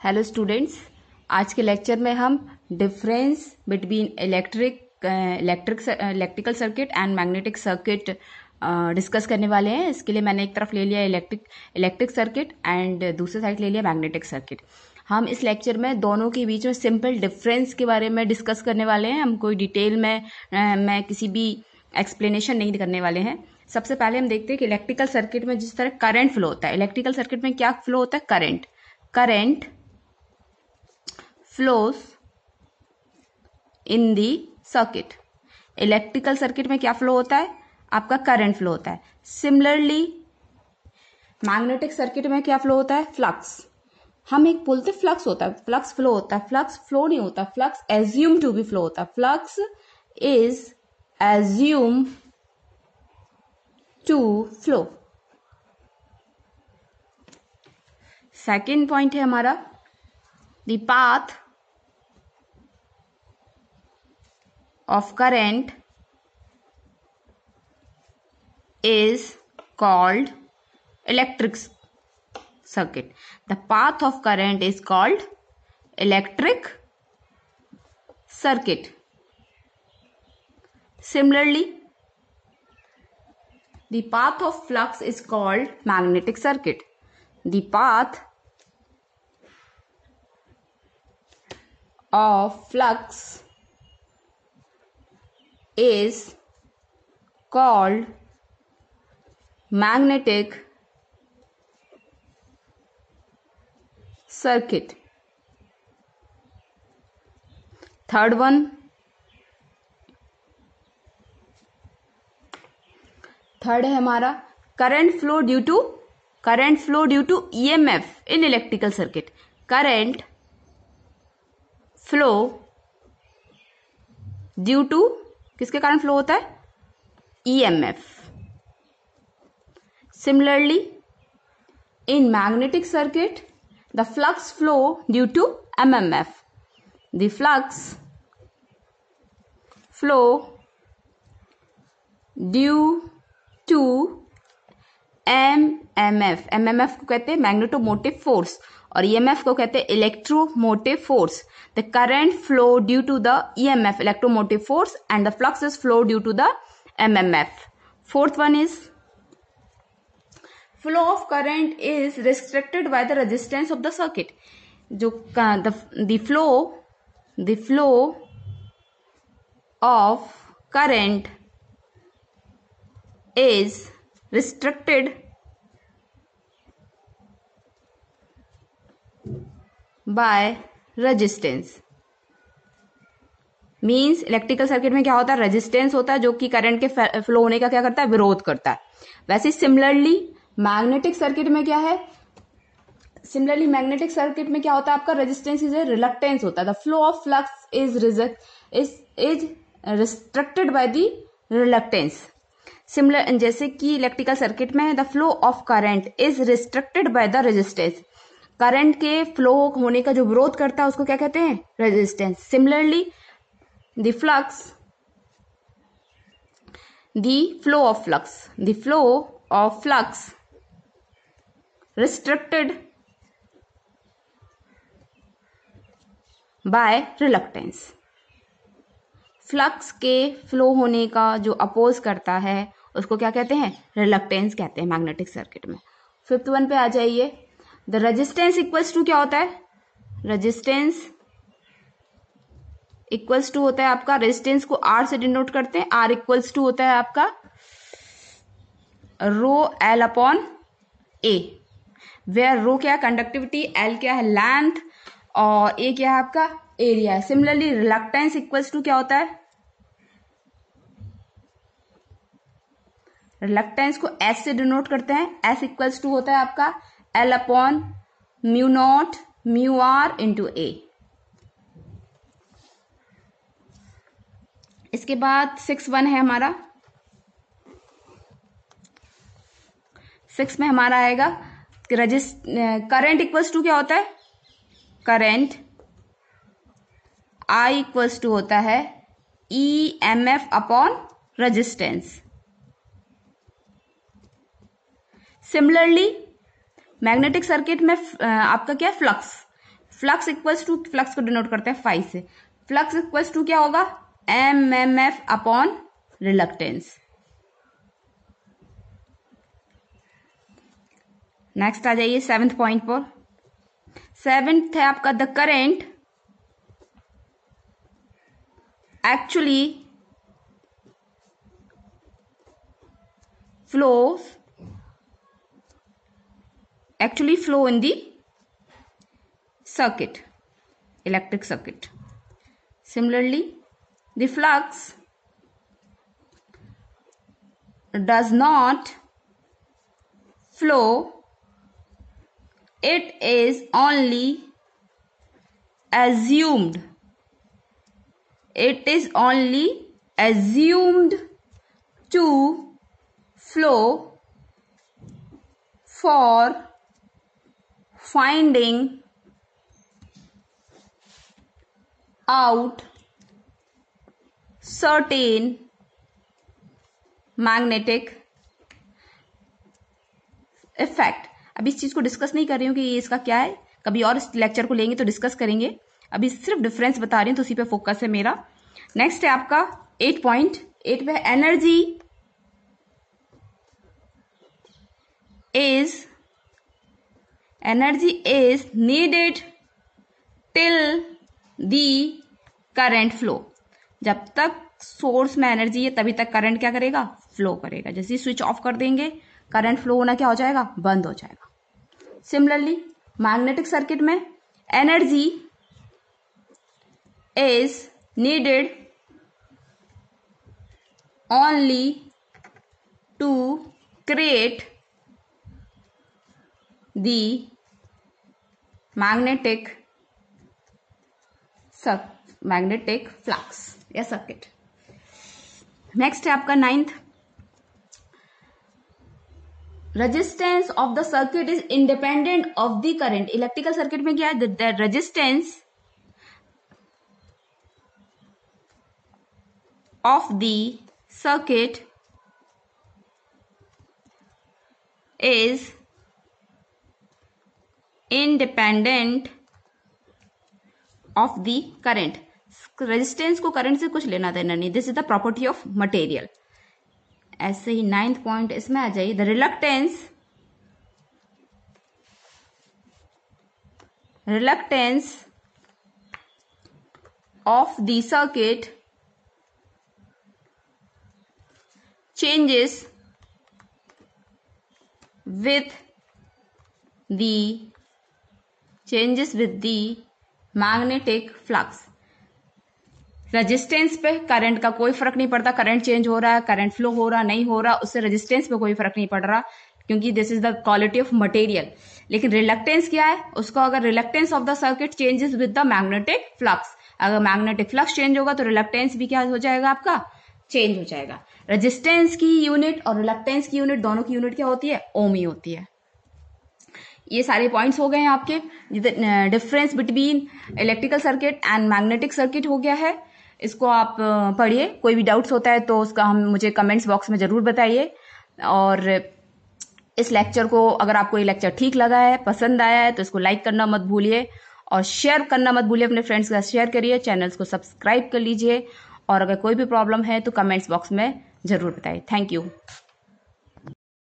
Hello students, आज के lecture में हम difference between electrical circuit and magnetic circuit discuss करने वाले हैं। इसके लिए मैंने एक तरफ ले लिया इलेक्ट्रिक सर्किट एंड दूसरी साइड ले लिया मैग्नेटिक सर्किट। हम इस लेक्चर में दोनों के बीच में सिंपल डिफरेंस के बारे में डिस्कस करने वाले हैं। हम कोई डिटेल में मैं किसी भी एक्सप्लेनेशन नहीं करने वाले हैं। सबसे पहले हम देखते हैं कि इलेक्ट्रिकल सर्किट में जिस तरह करंट फ्लो होता है, इलेक्ट्रिकल सर्किट में क्या फ्लो होता है? Current flows in the circuit। Electrical circuit में क्या फ्लो होता है? आपका करंट फ्लो होता है। सिमिलरली मैग्नेटिक सर्किट में क्या फ्लो होता है? फ्लक्स। हम एक बोलते फ्लक्स होता है, फ्लक्स फ्लो होता है। फ्लक्स फ्लो नहीं होता, flux assume to be flow होता है। Flux is assume to flow. Second point है हमारा the path of current is called electric circuit। The path of current is called electric circuit। Similarly, the path of flux is called magnetic circuit। The path of flux is called magnetic circuit। Third है हमारा current flow due to EMF in electrical circuit। current flow due to किसके कारण flow होता है? EMF। Similarly in magnetic circuit the flux flow due to MMF। The flux flow due to MMF को कहते हैं magnetomotive force और EMF को कहते हैं electromotive force. The current flow due to the EMF electromotive force and the flux is flow due to the MMF। Fourth one is flow of current is restricted by the resistance of the circuit. जो the flow of current is restricted by resistance। Means electrical circuit में क्या होता है? Resistance होता है जो कि current के फ्लो होने का क्या करता है? विरोध करता है। वैसे सिमिलरली मैग्नेटिक सर्किट में क्या है? सिमिलरली मैग्नेटिक सर्किट में क्या होता है? आपका रेजिस्टेंस इज ए रिलक्टेंस होता है। The flow of flux is restricted by the reluctance. Similar जैसे कि इलेक्ट्रिकल सर्किट में the flow of current is restricted by the resistance. Current के फ्लो होने का जो विरोध करता है उसको क्या कहते हैं? Resistance. Similarly the flow of flux restricted by reluctance. Flux के फ्लो होने का जो अपोज करता है उसको क्या कहते हैं? रिलक्टेंस कहते हैं मैग्नेटिक सर्किट में। फिफ्थ वन पे आ जाइए। द रेजिस्टेंस इक्वल्स टू क्या होता है? रेजिस्टेंस इक्वल्स टू होता है आपका, रेजिस्टेंस को R से डिनोट करते हैं। R इक्वल्स टू होता है आपका रो L अपॉन A, वेयर रो क्या है? कंडक्टिविटी, L क्या है? लेंथ और A क्या है? आपका एरिया है। सिमिलरली रिलक्टेंस इक्वल्स टू क्या होता है? रिलक्टेंस को S से डिनोट करते हैं। S इक्वल्स टू होता है आपका L upon mu naught mu R into A। इसके बाद 6 है हमारा। 6 में हमारा आएगा करंट इक्वल्स टू क्या होता है? करंट I इक्वल्स टू होता है EMF upon resistance. Similarly magnetic circuit में आपका क्या है? फ्लक्स इक्वल्स टू, फ्लक्स को डिनोट करते हैं फाई से, फ्लक्स इक्वल्स टू क्या होगा, MMF अपॉन रिलक्टेंस। नेक्स्ट आ जाइए 7th पॉइंट पर। 7th है आपका the current actually flow in the circuit, electric circuit. Similarly, the flux does not flow, it is only assumed, to flow for finding out certain magnetic effect. अभी इस चीज को discuss नहीं कर रही हूँ कि ये इसका क्या है, कभी और इस लेक्चर को लेंगे तो डिस्कस करेंगे, अभी सिर्फ डिफरेंस बता रही हूँ तो उसी पे फोकस है मेरा। नेक्स्ट है आपका 8.8 पे energy is needed till the current flow। जब तक सोर्स में एनर्जी है तभी तक करंट क्या करेगा, फ्लो करेगा। जैसे ही स्विच ऑफ कर देंगे करंट फ्लो होना क्या हो जाएगा, बंद हो जाएगा। सिमिलरली मैग्नेटिक सर्किट में energy is needed only to create the magnetic flux या सर्किट। नेक्स्ट है आपका 9th, resistance of the circuit is independent of the current. Electrical circuit में क्या है, the resistance of the circuit is independent of the current। Resistance को current से कुछ लेना देना नहीं, this is the property of material. ऐसे ही 9th पॉइंट इसमें आ जाइए, the reluctance of the circuit changes with the magnetic flux। Resistance पे करंट का कोई फर्क नहीं पड़ता, करंट चेंज हो रहा है, करंट फ्लो हो रहा नहीं हो रहा, उससे रेजिस्टेंस पे कोई फर्क नहीं पड़ रहा, क्योंकि this is the quality of material. लेकिन रिलक्टेंस क्या है, उसको अगर reluctance of the circuit changes with the magnetic flux, अगर मैग्नेटिक फ्लक्स चेंज होगा तो रिलक्टेंस भी क्या हो जाएगा, आपका चेंज हो जाएगा। रेजिस्टेंस की यूनिट और रिलक्टेंस की यूनिट, दोनों की यूनिट क्या होती है, ओम ही होती है। ये सारे पॉइंट्स हो गए हैं आपके, difference between electrical circuit and magnetic circuit हो गया है। इसको आप पढ़िए, कोई भी डाउट्स होता है तो उसका मुझे कमेंट्स बॉक्स में जरूर बताइए। और इस लेक्चर को, अगर आपको ये लेक्चर ठीक लगा है, पसंद आया है, तो इसको लाइक करना मत भूलिए और शेयर करना मत भूलिए, अपने फ्रेंड्स के साथ शेयर करिए, चैनल्स को सब्सक्राइब कर लीजिए। और अगर कोई भी प्रॉब्लम है तो कमेंट्स बॉक्स में जरूर बताइए। Thank you.